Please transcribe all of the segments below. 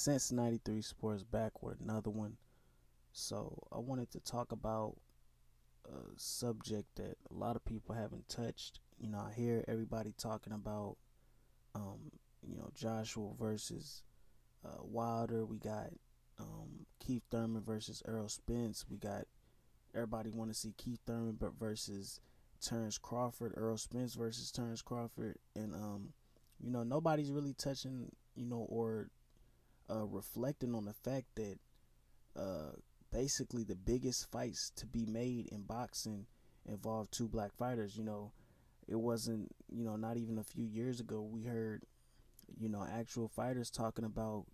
Since 93 Sports back with another one. So I wanted to talk about a subject that a lot of people haven't touched. I hear everybody talking about, Joshua versus Wilder. We got Keith Thurman versus Errol Spence. We got everybody want to see Keith Thurman versus Terrence Crawford, Errol Spence versus Terrence Crawford, and nobody's really touching, or reflecting on the fact that uh, basically the biggest fights to be made in boxing involved two black fighters. It wasn't, not even a few years ago we heard, actual fighters talking about,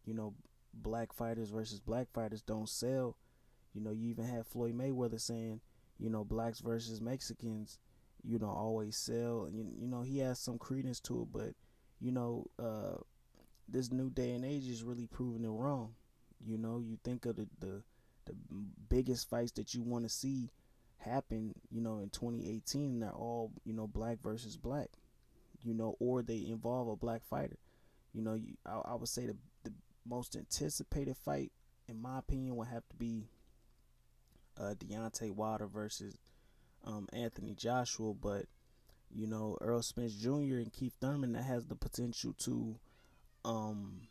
black fighters versus black fighters don't sell. You even had Floyd Mayweather saying, blacks versus Mexicans, always sell. And, he has some credence to it, but, you know, uh, this new day and age is really proving it wrong. You think of the biggest fights that you want to see happen, in 2018, and they're all, black versus black, or they involve a black fighter. I would say the most anticipated fight, in my opinion, would have to be Deontay Wilder versus Anthony Joshua, but Errol Spence Jr. and Keith Thurman, that has the potential to um,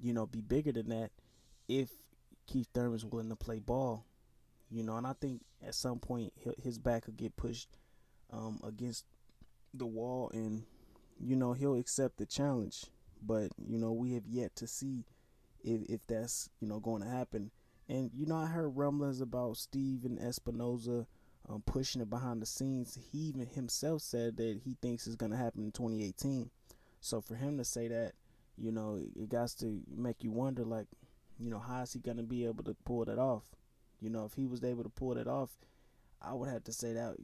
be bigger than that if Keith Thurman's willing to play ball. And I think at some point his back could get pushed against the wall, and he'll accept the challenge. But we have yet to see if that's going to happen. And I heard rumblings about Steven Espinoza pushing it behind the scenes. He even himself said that he thinks it's going to happen in 2018. So for him to say that, it got to make you wonder, like, how is he going to be able to pull that off? If he was able to pull that off, I would have to say that,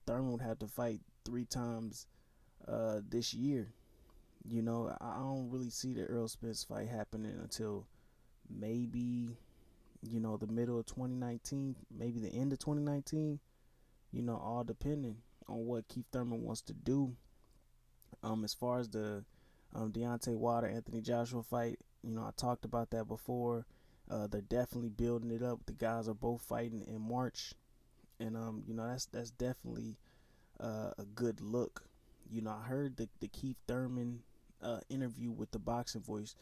Thurman would have to fight 3 times this year. I don't really see the Earl Spence fight happening until maybe, the middle of 2019, maybe the end of 2019, all depending on what Keith Thurman wants to do. As far as the Deontay Wilder Anthony Joshua fight, I talked about that before. They're definitely building it up. The guys are both fighting in March, and that's definitely a good look. I heard the Keith Thurman interview with the Boxing Voice.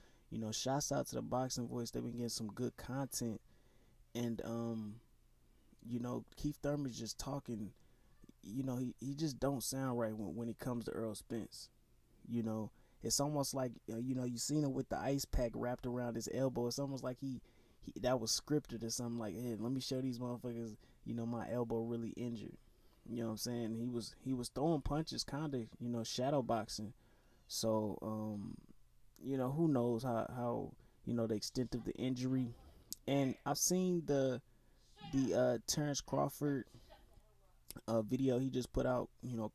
Shouts out to the Boxing Voice. They've been getting some good content, and Keith Thurman's just talking. He just don't sound right when it comes to Earl Spence. You know, it's almost like you seen him with the ice pack wrapped around his elbow. It's almost like he that was scripted or something. Like, hey, let me show these motherfuckers. My elbow really injured. You know what I'm saying? He was throwing punches, kind of shadow boxing. So who knows how the extent of the injury. And I've seen the Terrence Crawford video he just put out,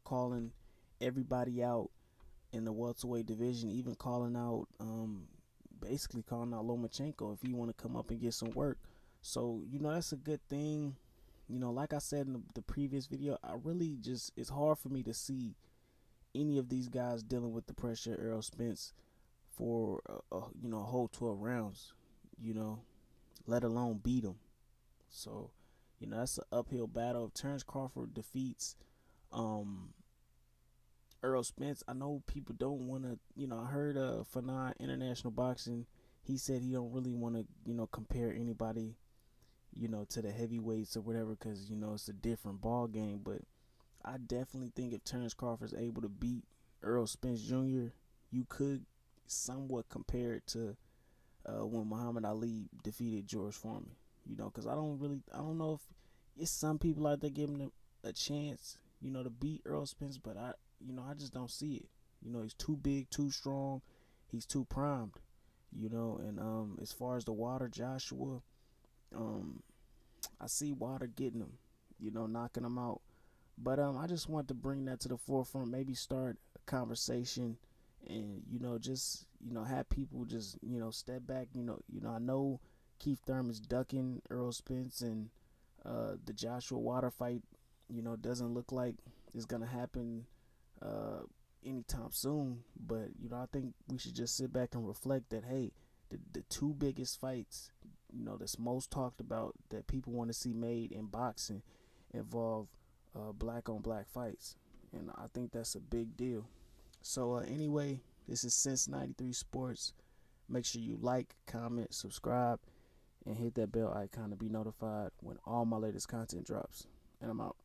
calling everybody out in the welterweight division, even calling out, basically calling out Lomachenko if he want to come up and get some work. So that's a good thing. Like I said in the previous video, I really just, it's hard for me to see any of these guys dealing with the pressure of Errol Spence for a whole 12 rounds, let alone beat him. So that's an uphill battle. If Terrence Crawford defeats Errol Spence, I know people don't want to, I heard Fanon International Boxing, he said he don't really want to, compare anybody, to the heavyweights or whatever, because, it's a different ball game. But I definitely think if Terrence Crawford's able to beat Errol Spence Jr., you could somewhat compare it to when Muhammad Ali defeated George Foreman. Because I don't know if it's some people out there giving him a chance, to beat Errol Spence, but I just don't see it. He's too big, too strong, he's too primed. And as far as the Wilder Joshua, I see Wilder getting him, knocking him out. But I just want to bring that to the forefront, maybe start a conversation, and just have people just step back. I know Keith Thurman's ducking Errol Spence, and the Joshua Wilder fight, doesn't look like it's gonna happen anytime soon. But I think we should just sit back and reflect that, hey, the two biggest fights, that's most talked about that people want to see made in boxing involve black on black fights, and I think that's a big deal. So anyway, this is Since 93 Sports. Make sure you like, comment, subscribe, and hit that bell icon to be notified when all my latest content drops. And I'm out.